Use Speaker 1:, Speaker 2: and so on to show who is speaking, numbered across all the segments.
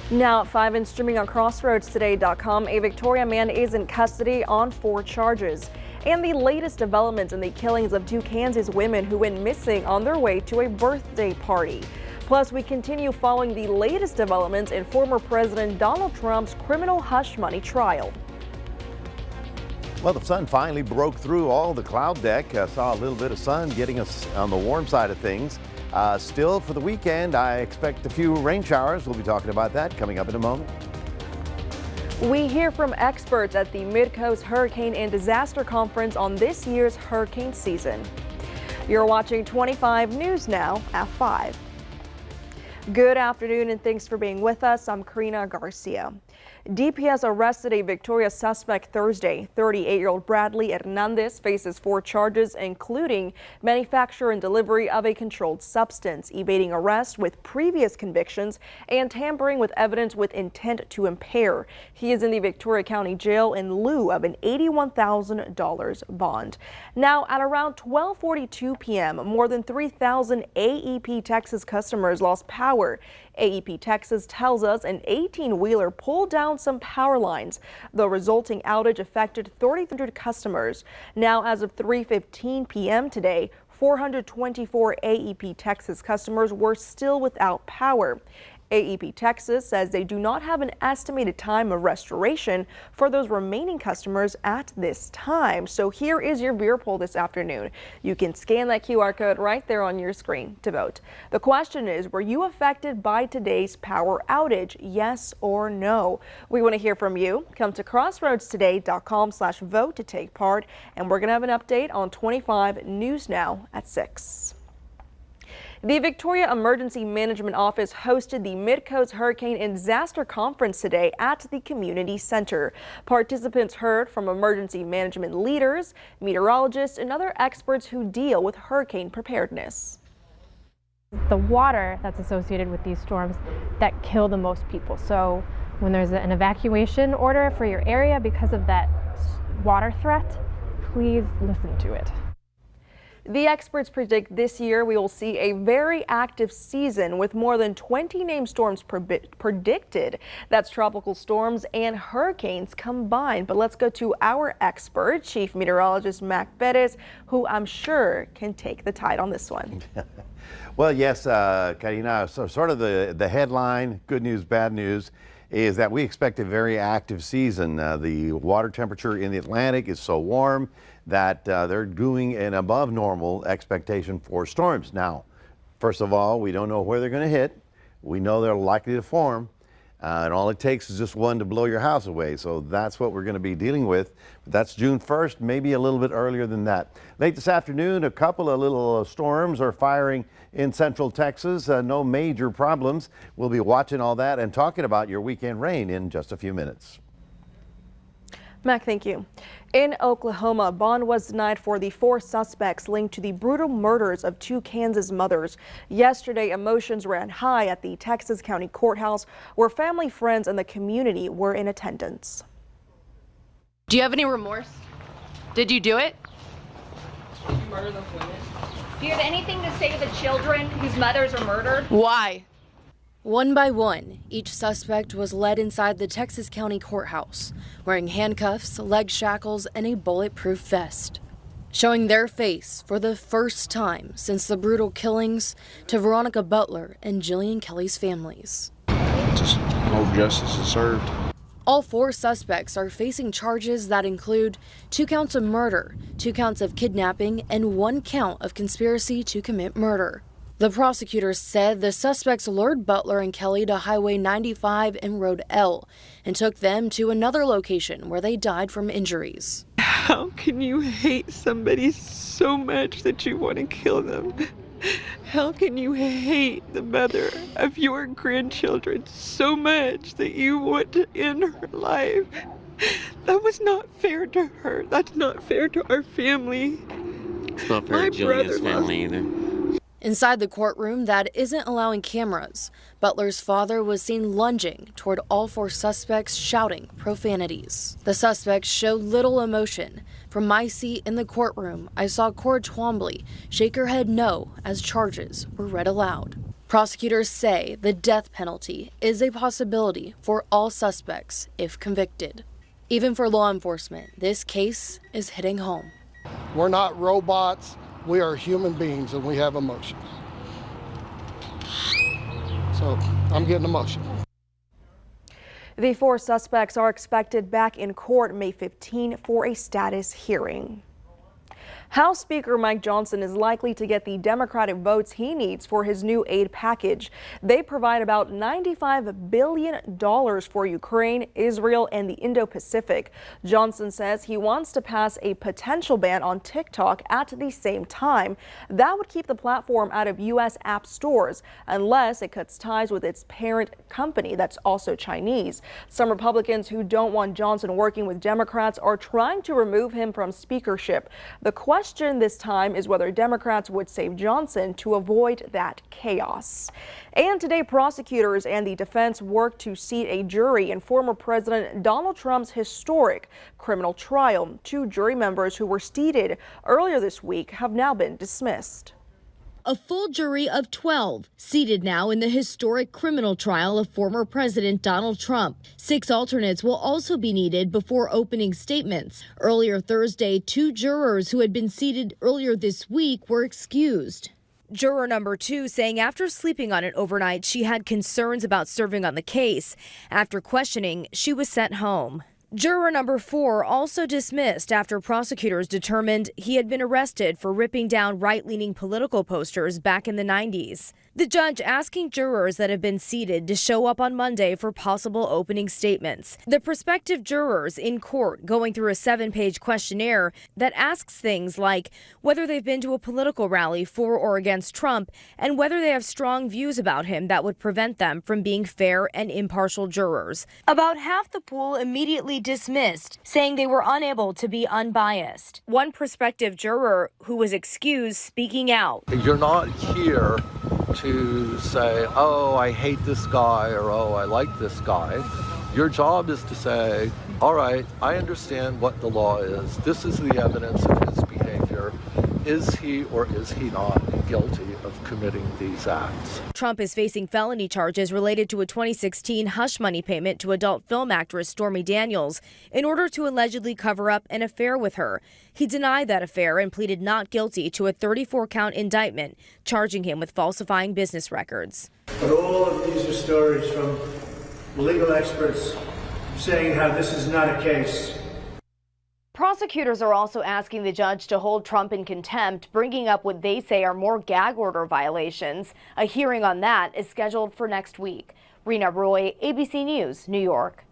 Speaker 1: Now at 5 and streaming on CrossroadsToday.com, a Victoria man is in custody on 4 charges. And the latest developments in the killings of 2 Kansas women who went missing on their way to a birthday party. Plus, we continue following the latest developments in former President Donald Trump's criminal hush money trial.
Speaker 2: Well, the sun finally broke through all the cloud deck. Saw a little bit of sun getting us on the warm side of things. Still, for the weekend, I expect a few rain showers. We'll be talking about that coming up in a moment.
Speaker 1: We hear from experts at the Mid-Coast Hurricane and Disaster Conference on this year's hurricane season. You're watching 25 News Now at 5. Good afternoon and thanks for being with us. I'm Karina Garcia. DPS arrested a Victoria suspect Thursday. 38-year-old Bradley Hernandez faces 4 charges, including manufacture and delivery of a controlled substance, evading arrest with previous convictions, and tampering with evidence with intent to impair. He is in the Victoria County Jail in lieu of an $81,000 bond. Now, at around 12:42 p.m., more than 3,000 AEP Texas customers lost power. AEP Texas tells us an 18-wheeler pulled down some power lines. The resulting outage affected 3,300 customers. Now, as of 3:15 p.m. today, 424 AEP Texas customers were still without power. AEP Texas says they do not have an estimated time of restoration for those remaining customers at this time. So here is your beer poll this afternoon. You can scan that QR code right there on your screen to vote. The question is, were you affected by today's power outage? Yes or no? We want to hear from you. Come to crossroadstoday.com/vote to take part. And we're going to have an update on 25 News Now at 6. The Victoria Emergency Management Office hosted the Mid-Coast Hurricane and Disaster Conference today at the Community Center. Participants heard from emergency management leaders, meteorologists, and other experts who deal with hurricane preparedness.
Speaker 3: The water that's associated with these storms that kill the most people. So when there's an evacuation order for your area because of that water threat, please listen to it.
Speaker 1: The experts predict this year we will see a very active season with more than 20 named storms predicted. That's tropical storms and hurricanes combined. But let's go to our expert, Chief Meteorologist Mac Perez, who I'm sure can take the tide on this one.
Speaker 2: Well, yes, Karina, so sort of the headline, good news, bad news, is that we expect a very active season. The water temperature in the Atlantic is so warm that they're doing an above normal expectation for storms. Now, first of all, we don't know where they're going to hit. We know they're likely to form. And all it takes is just one to blow your house away. So that's what we're going to be dealing with. But that's June 1st, maybe a little bit earlier than that. Late this afternoon, a couple of little storms are firing in central Texas. No major problems. We'll be watching all that and talking about your weekend rain in just a few minutes.
Speaker 1: Mac, thank you. In Oklahoma, bond was denied for the 4 suspects linked to the brutal murders of 2 Kansas mothers. Yesterday, emotions ran high at the Texas County Courthouse, where family, friends, and the community were in attendance.
Speaker 4: Do you have any remorse? Did you do it?
Speaker 5: Did you murder those women?
Speaker 6: Do you have anything to say to the children whose mothers are murdered?
Speaker 4: Why?
Speaker 7: One by one, each suspect was led inside the Texas County Courthouse, wearing handcuffs, leg shackles, and a bulletproof vest, showing their face for the first time since the brutal killings to Veronica Butler and Jillian Kelly's families.
Speaker 8: Just no justice is served.
Speaker 7: All 4 suspects are facing charges that include 2 counts of murder, 2 counts of kidnapping, and 1 count of conspiracy to commit murder. The prosecutors said the suspects lured Butler and Kelly to Highway 95 and Road L and took them to another location where they died from injuries.
Speaker 5: How can you hate somebody so much that you want to kill them? How can you hate the mother of your grandchildren so much that you want to end her life? That was not fair to her. That's not fair to our family.
Speaker 9: It's not fair to Jillian's family either.
Speaker 7: Inside the courtroom that isn't allowing cameras, Butler's father was seen lunging toward all 4 suspects, shouting profanities. The suspects showed little emotion. From my seat in the courtroom, I saw Cora Twombly shake her head no as charges were read aloud. Prosecutors say the death penalty is a possibility for all suspects if convicted. Even for law enforcement, this case is hitting home.
Speaker 10: We're not robots, we are human beings and we have emotions. So I'm getting emotional.
Speaker 1: The 4 suspects are expected back in court May 15 for a status hearing. House Speaker Mike Johnson is likely to get the Democratic votes he needs for his new aid package. They provide about $95 billion for Ukraine, Israel, and the Indo-Pacific. Johnson says he wants to pass a potential ban on TikTok at the same time. That would keep the platform out of U.S. app stores unless it cuts ties with its parent company that's also Chinese. Some Republicans who don't want Johnson working with Democrats are trying to remove him from speakership. The question this time is whether Democrats would save Johnson to avoid that chaos. And today, prosecutors and the defense worked to seat a jury in former President Donald Trump's historic criminal trial. 2 jury members who were seated earlier this week have now been dismissed.
Speaker 11: A full jury of 12 seated now in the historic criminal trial of former President Donald Trump. 6 alternates will also be needed before opening statements. Earlier Thursday, 2 jurors who had been seated earlier this week were excused.
Speaker 12: Juror number 2 saying after sleeping on it overnight, she had concerns about serving on the case. After questioning, she was sent home. Juror number 4 also dismissed after prosecutors determined he had been arrested for ripping down right-leaning political posters back in the 90s. The judge asking jurors that have been seated to show up on Monday for possible opening statements. The prospective jurors in court going through a 7-page questionnaire that asks things like whether they've been to a political rally for or against Trump and whether they have strong views about him that would prevent them from being fair and impartial jurors. About half the pool immediately dismissed, saying they were unable to be unbiased. One prospective juror who was excused speaking out.
Speaker 13: You're not here to say, oh, I hate this guy or oh, I like this guy. Your job is to say, all right, I understand what the law is. This is the evidence of his behavior. Is he or is he not guilty of committing these acts?
Speaker 12: Trump is facing felony charges related to a 2016 hush money payment to adult film actress Stormy Daniels in order to allegedly cover up an affair with her. He denied that affair and pleaded not guilty to a 34-count indictment, charging him with falsifying business records.
Speaker 14: But all of these are stories from legal experts saying how this is not a case.
Speaker 12: Prosecutors are also asking the judge to hold Trump in contempt, bringing up what they say are more gag order violations. A hearing on that is scheduled for next week. Rena Roy, ABC News, New York.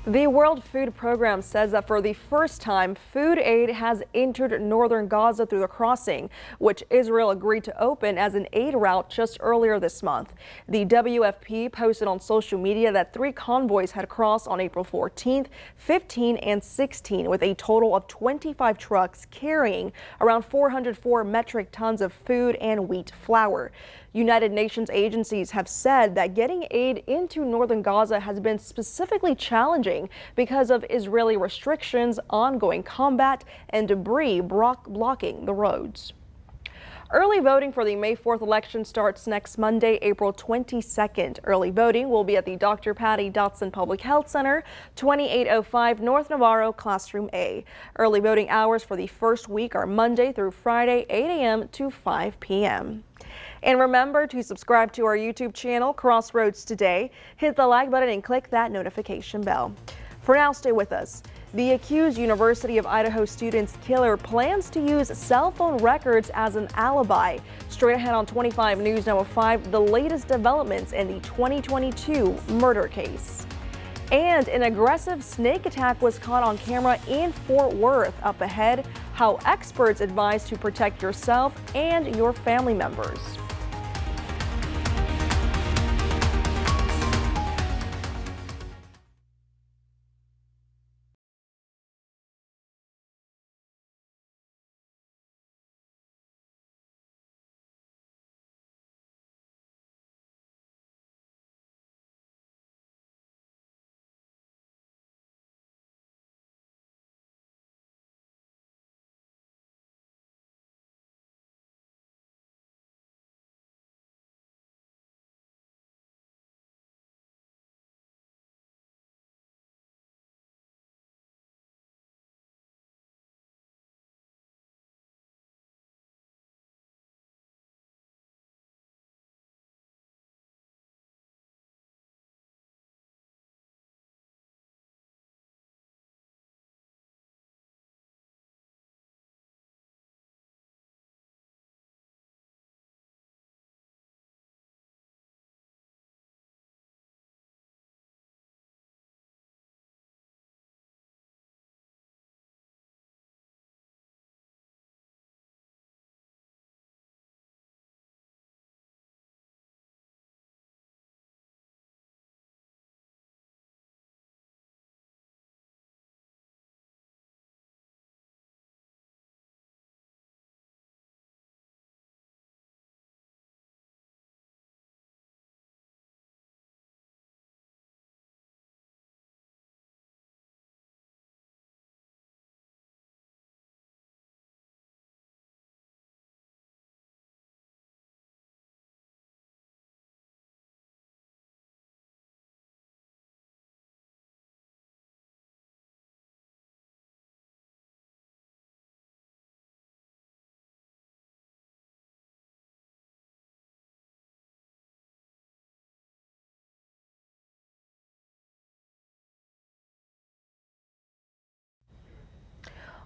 Speaker 1: The World Food Program says that for the first time, food aid has entered northern Gaza through the crossing, which Israel agreed to open as an aid route just earlier this month. The WFP posted on social media that 3 convoys had crossed on April 14th, 15, and 16, with a total of 25 trucks carrying around 404 metric tons of food and wheat flour. United Nations agencies have said that getting aid into northern Gaza has been specifically challenging because of Israeli restrictions, ongoing combat, and debris blocking the roads. Early voting for the May 4th election starts next Monday, April 22nd. Early voting will be at the Dr. Patty Dotson Public Health Center, 2805 North Navarro, Classroom A. Early voting hours for the first week are Monday through Friday, 8 a.m. to 5 p.m. And remember to subscribe to our YouTube channel, Crossroads Today. Hit the like button and click that notification bell. For now, stay with us. The accused University of Idaho student's killer plans to use cell phone records as an alibi. Straight ahead on 25 News Now at 5, the latest developments in the 2022 murder case. And an aggressive snake attack was caught on camera in Fort Worth. Up ahead, how experts advise to protect yourself and your family members.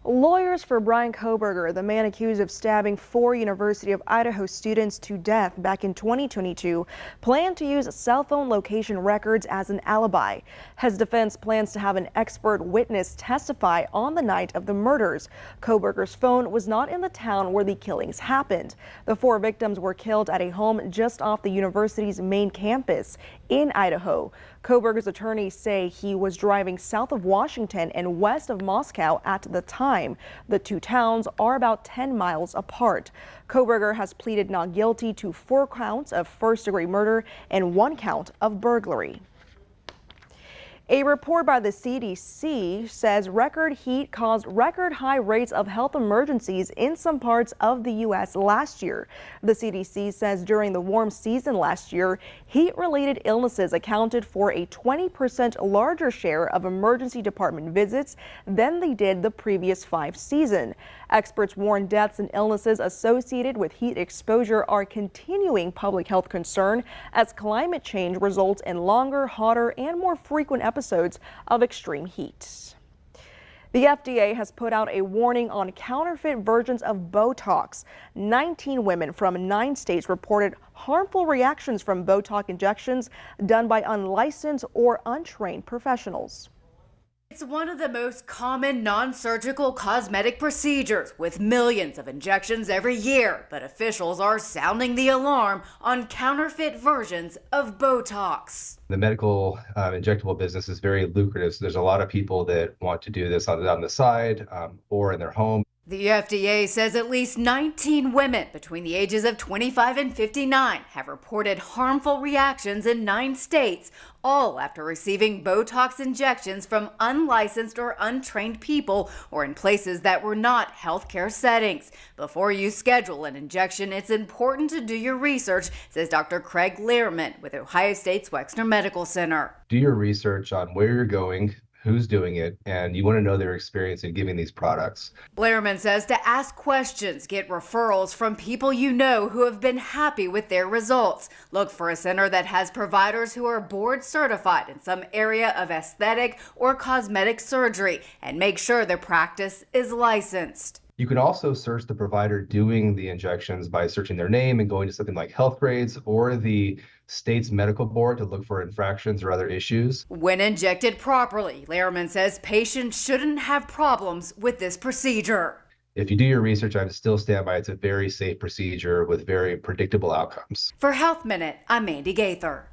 Speaker 1: Lawyers for Bryan Kohberger, the man accused of stabbing 4 University of Idaho students to death back in 2022, plan to use cell phone location records as an alibi. His defense plans to have an expert witness testify on the night of the murders. Kohberger's phone was not in the town where the killings happened. The 4 victims were killed at a home just off the university's main campus in Idaho. Kohberger's attorneys say he was driving south of Washington and west of Moscow at the time. The 2 towns are about 10 miles apart. Kohberger has pleaded not guilty to 4 counts of first-degree murder and 1 count of burglary. A report by the CDC says record heat caused record high rates of health emergencies in some parts of the U.S. last year. The CDC says during the warm season last year, heat-related illnesses accounted for a 20% larger share of emergency department visits than they did the previous 5 seasons. Experts warn deaths and illnesses associated with heat exposure are continuing public health concern as climate change results in longer, hotter, and more frequent episodes of extreme heat. The FDA has put out a warning on counterfeit versions of Botox. 19 women from 9 states reported harmful reactions from Botox injections done by unlicensed or untrained professionals.
Speaker 15: It's one of the most common non-surgical cosmetic procedures with millions of injections every year, but officials are sounding the alarm on counterfeit versions of Botox.
Speaker 16: The medical injectable business is very lucrative, so there's a lot of people that want to do this on the side or in their home.
Speaker 15: The FDA says at least 19 women between the ages of 25 and 59 have reported harmful reactions in 9 states, all after receiving Botox injections from unlicensed or untrained people or in places that were not healthcare settings. Before you schedule an injection, it's important to do your research, says Dr. Craig Lehrman with Ohio State's Wexner Medical Center.
Speaker 16: Do your research on where you're going, who's doing it, and you want to know their experience in giving these products.
Speaker 15: Lehrman says to ask questions, get referrals from people you know who have been happy with their results. Look for a center that has providers who are board certified in some area of aesthetic or cosmetic surgery, and make sure their practice is licensed.
Speaker 16: You can also search the provider doing the injections by searching their name and going to something like Healthgrades or the state's medical board to look for infractions or other issues.
Speaker 15: When injected properly, Lehrman says patients shouldn't have problems with this procedure.
Speaker 16: If you do your research, I would still stand by it's a very safe procedure with very predictable outcomes.
Speaker 15: For Health Minute, I'm Mandy Gaither.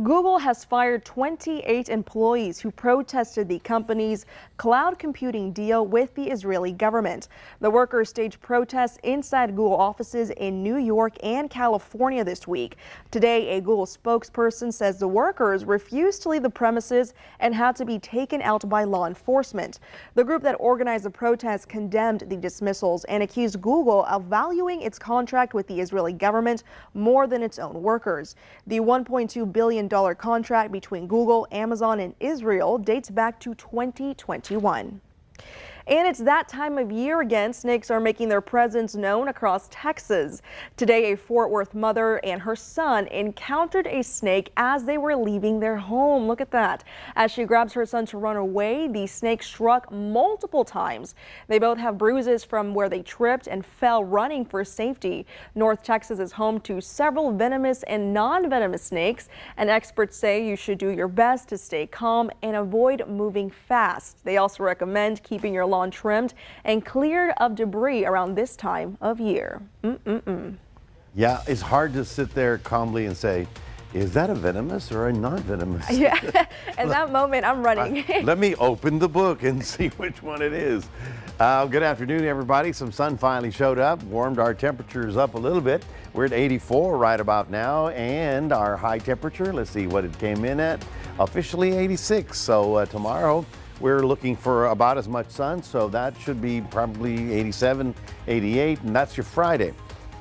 Speaker 1: Google has fired 28 employees who protested the company's cloud computing deal with the Israeli government. The workers staged protests inside Google offices in New York and California this week. Today, a Google spokesperson says the workers refused to leave the premises and had to be taken out by law enforcement. The group that organized the protests condemned the dismissals and accused Google of valuing its contract with the Israeli government more than its own workers. The $1.2 billion contract between Google, Amazon, and Israel dates back to 2021. And it's that time of year again. Snakes are making their presence known across Texas. Today, a Fort Worth mother and her son encountered a snake as they were leaving their home. Look at that. As she grabs her son to run away, the snake struck multiple times. They both have bruises from where they tripped and fell running for safety. North Texas is home to several venomous and non-venomous snakes, and experts say you should do your best to stay calm and avoid moving fast. They also recommend keeping your lawn trimmed and cleared of debris around this time of year.
Speaker 2: Yeah, it's hard to sit there calmly and say, is that a venomous or a non-venomous?
Speaker 1: Yeah, at that moment, I'm running.
Speaker 2: Let me open the book and see which one it is. Good afternoon, everybody. Some sun finally showed up, warmed our temperatures up a little bit. We're at 84 right about now, and our high temperature, let's see what it came in at, officially 86. So tomorrow, we're looking for about as much sun, so that should be probably 87, 88, and that's your Friday.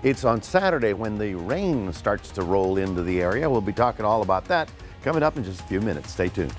Speaker 2: It's on Saturday when the rain starts to roll into the area. We'll be talking all about that coming up in just a few minutes. Stay tuned.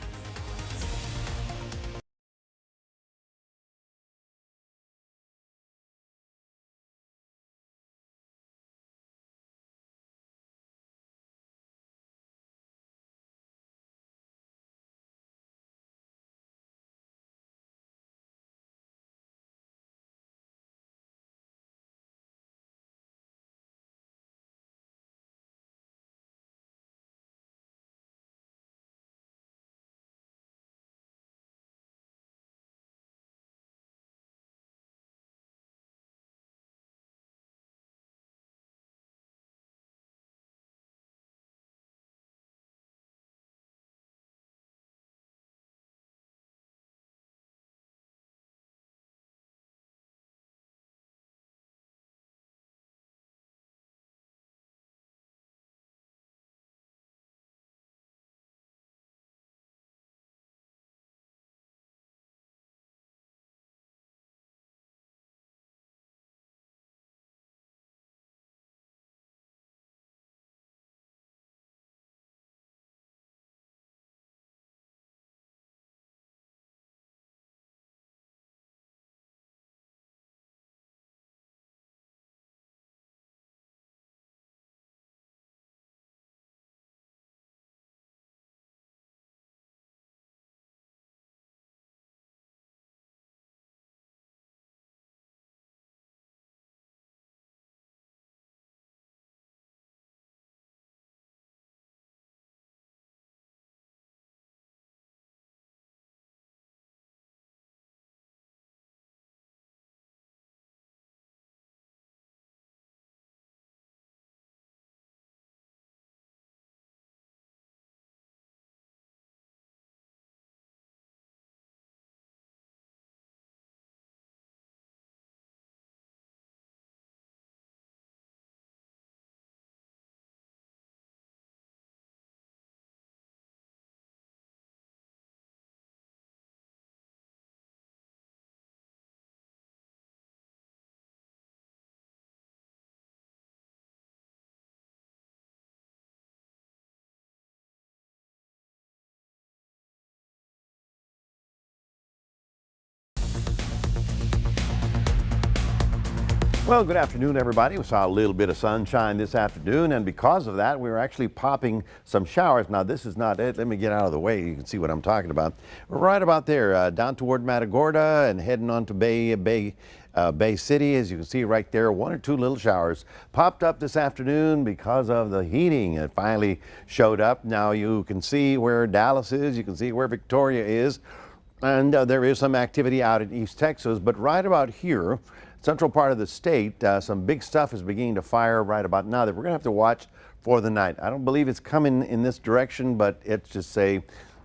Speaker 2: Well, good afternoon, everybody. We saw a little bit of sunshine this afternoon, and because of that, we were actually popping some showers. Now, this is not it. Let me get out of the way. You can see what I'm talking about. We're right about there, down toward Matagorda and heading on to Bay City. As you can see right there, one or two little showers popped up this afternoon because of the heating. It finally showed up. Now you can see where Dallas is. You can see where Victoria is. And there is some activity out in East Texas, but right about here, central part of the state, some big stuff is beginning to fire right about now that we're going to have to watch for the night. I don't believe it's coming in this direction, but it's just say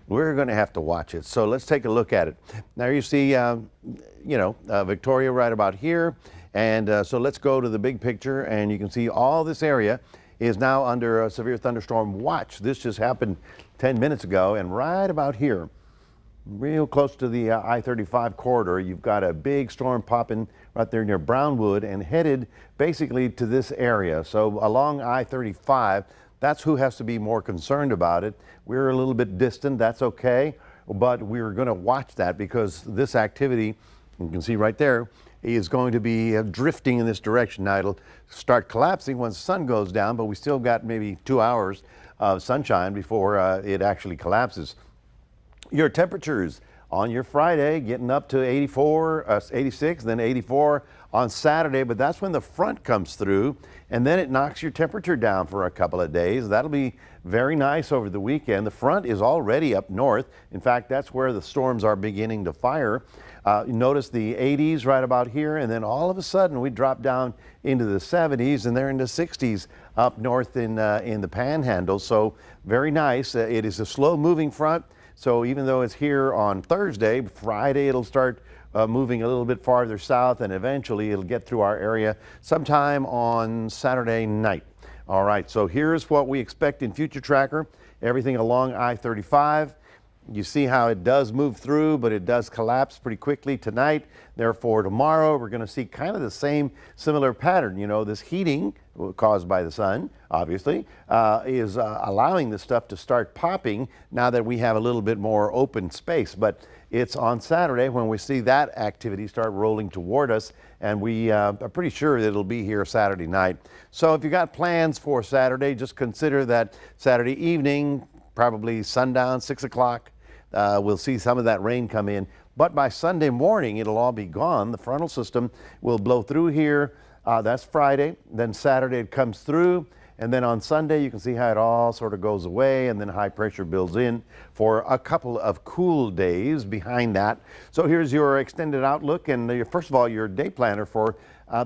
Speaker 2: we're going to have to watch it. So let's take a look at it. Now you see, Victoria right about here. And so let's go to the big picture, and you can see all this area is now under a severe thunderstorm watch. This just happened 10 minutes ago, and right about here, real close to the I-35 corridor, you've got a big storm popping right there near Brownwood and headed basically to this area. So along I-35, that's who has to be more concerned about it. We're a little bit distant, that's okay, but we're going to watch that because this activity, you can see right there, is going to be drifting in this direction. Now it'll start collapsing once the sun goes down, but we still got maybe 2 hours of sunshine before it actually collapses. Your temperatures on your Friday getting up to 84, 86, then 84 on Saturday, but that's when the front comes through and then it knocks your temperature down for a couple of days. That'll be very nice over the weekend. The front is already up north. In fact, that's where the storms are beginning to fire. Notice the 80s right about here, and then all of a sudden we drop down into the 70s and they're in the 60s up north in the Panhandle. So very nice. It is a slow moving front. So even though it's here on Thursday, Friday it'll start moving a little bit farther south, and eventually it'll get through our area sometime on Saturday night. All right, so here's what we expect in Future Tracker. Everything along I-35. You see how it does move through, but it does collapse pretty quickly tonight. Therefore, tomorrow we're going to see kind of the same similar pattern. You know, this heating caused by the sun, obviously, is allowing the stuff to start popping now that we have a little bit more open space. But it's on Saturday when we see that activity start rolling toward us, and we are pretty sure that it'll be here Saturday night. So if you got plans for Saturday, just consider that Saturday evening, probably sundown, 6 o'clock, we'll see some of that rain come in. But by Sunday morning, it'll all be gone. The frontal system will blow through here. That's Friday. Then Saturday it comes through. And then on Sunday, you can see how it all sort of goes away, and then high pressure builds in for a couple of cool days behind that. So here's your extended outlook, and first of all, your day planner for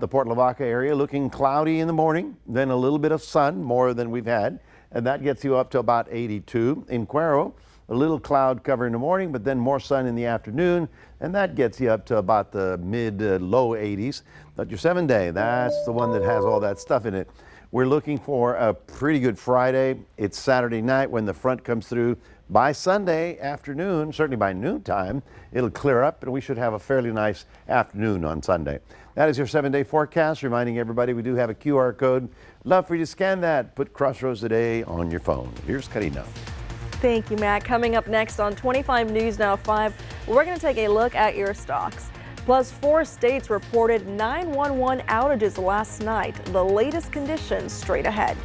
Speaker 2: the Port Lavaca area. Looking cloudy in the morning, then a little bit of sun, more than we've had, and that gets you up to about 82. In Cuero, a little cloud cover in the morning, but then more sun in the afternoon, and that gets you up to about the low 80s. But your 7-day, that's the one that has all that stuff in it. We're looking for a pretty good Friday. It's Saturday night when the front comes through. By Sunday afternoon, certainly by noontime, it'll clear up and we should have a fairly nice afternoon on Sunday. That is your 7-day forecast, reminding everybody we do have a QR code. Love for you to scan that. Put Crossroads Today on your phone. Here's Karina.
Speaker 1: Thank you, Matt. Coming up next on 25 News Now 5, we're going to take a look at your stocks. Plus, 4 states reported 911 outages last night. The latest conditions straight ahead.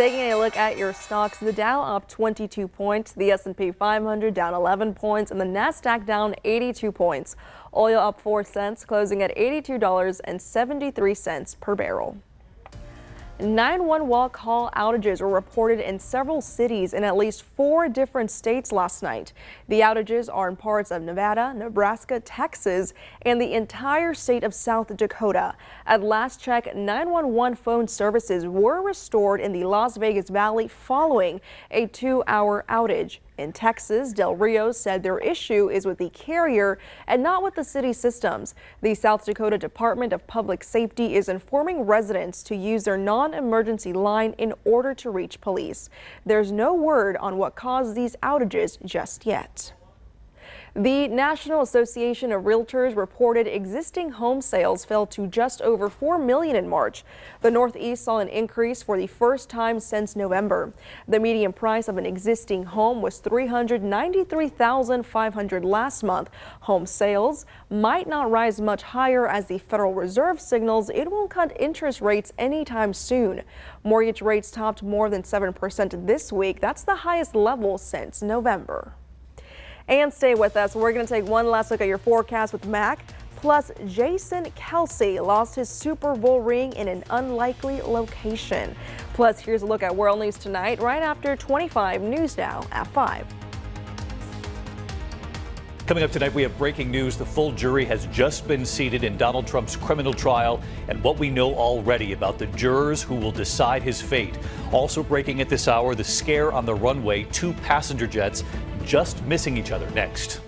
Speaker 1: Taking a look at your stocks, the Dow up 22 points, the S&P 500 down 11 points, and the Nasdaq down 82 points. Oil up 4 cents, closing at $82.73 per barrel. 911 call outages were reported in several cities in at least 4 different states last night. The outages are in parts of Nevada, Nebraska, Texas, and the entire state of South Dakota. At last check, 911 phone services were restored in the Las Vegas Valley following a 2-hour outage. In Texas, Del Rio said their issue is with the carrier and not with the city systems. The South Dakota Department of Public Safety is informing residents to use their non-emergency line in order to reach police. There's no word on what caused these outages just yet. The National Association of Realtors reported existing home sales fell to just over 4 million in March. The Northeast saw an increase for the first time since November. The median price of an existing home was $393,500 last month. Home sales might not rise much higher as the Federal Reserve signals it won't cut interest rates anytime soon. Mortgage rates topped more than 7% this week. That's the highest level since November. And stay with us. We're going to take one last look at your forecast with Mac. Plus, Jason Kelce lost his Super Bowl ring in an unlikely location. Plus, here's a look at World News tonight, right after 25 News Now at 5.
Speaker 17: Coming up tonight, we have breaking news. The full jury has just been seated in Donald Trump's criminal trial and what we know already about the jurors who will decide his fate. Also breaking at this hour, the scare on the runway, 2 passenger jets just missing each other. Next.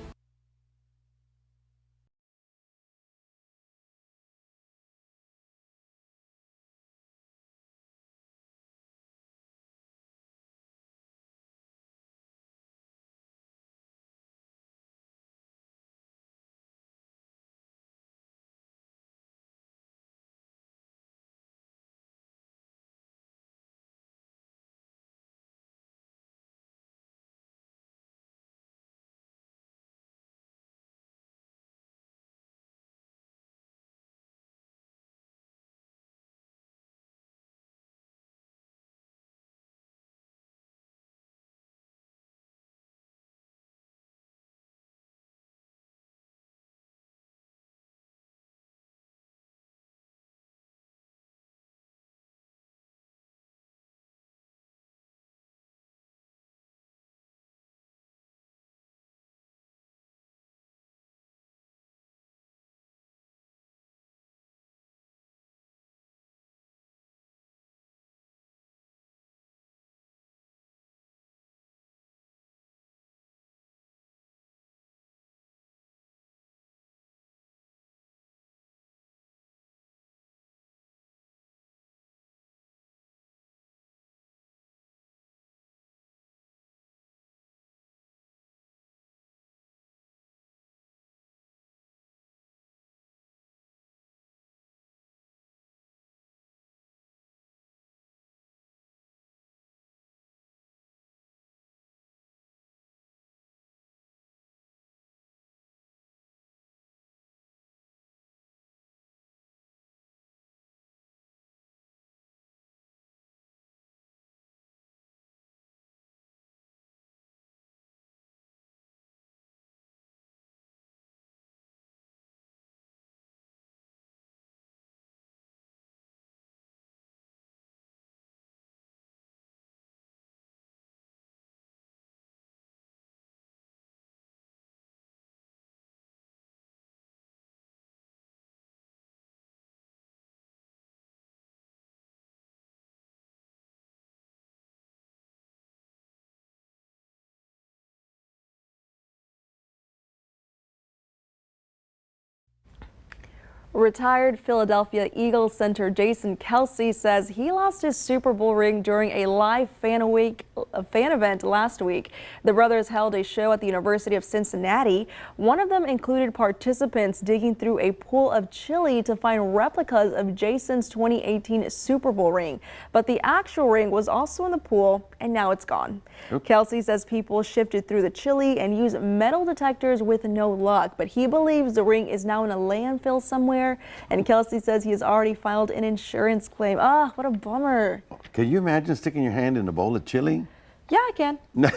Speaker 1: Retired Philadelphia Eagles center Jason Kelce says he lost his Super Bowl ring during a live fan event last week. The brothers held a show at the University of Cincinnati. One of them included participants digging through a pool of chili to find replicas of Jason's 2018 Super Bowl ring. But the actual ring was also in the pool, and now it's gone. Oops. Kelce says people shifted through the chili and used metal detectors with no luck, but he believes the ring is now in a landfill somewhere there. And Kelsey says he has already filed an insurance claim. Ah, what a bummer.
Speaker 2: Can you imagine sticking your hand in a bowl of chili?
Speaker 1: Yeah, I can.
Speaker 2: No,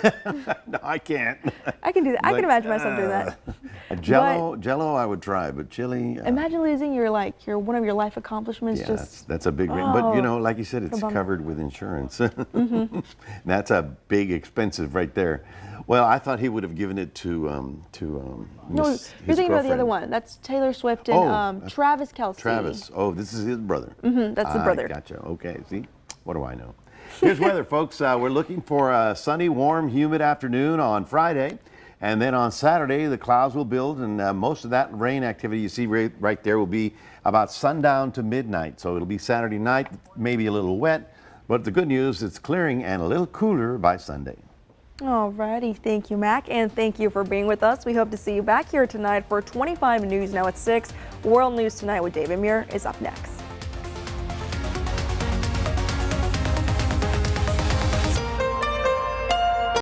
Speaker 2: I can't.
Speaker 1: I can do that. I can imagine myself doing that.
Speaker 2: Jello, I would try, but chili.
Speaker 1: Imagine losing your one of your life accomplishments.
Speaker 2: Yeah, that's a big ring. But you know, like you said, it's covered with insurance. That's a big expensive right there. Well, I thought he would have given it to
Speaker 1: No, you're thinking about the other one. That's Taylor Swift and Travis Kelce.
Speaker 2: Travis. Oh, this is his brother.
Speaker 1: That's the brother.
Speaker 2: Gotcha. Okay. See, what do I know? Here's weather, folks. We're looking for a sunny, warm, humid afternoon on Friday. And then on Saturday, the clouds will build, and most of that rain activity you see right there will be about sundown to midnight. So it'll be Saturday night, maybe a little wet. But the good news, it's clearing and a little cooler by Sunday.
Speaker 1: Alrighty, thank you, Mac, and thank you for being with us. We hope to see you back here tonight for 25 News Now at 6. World News Tonight with David Muir is up next.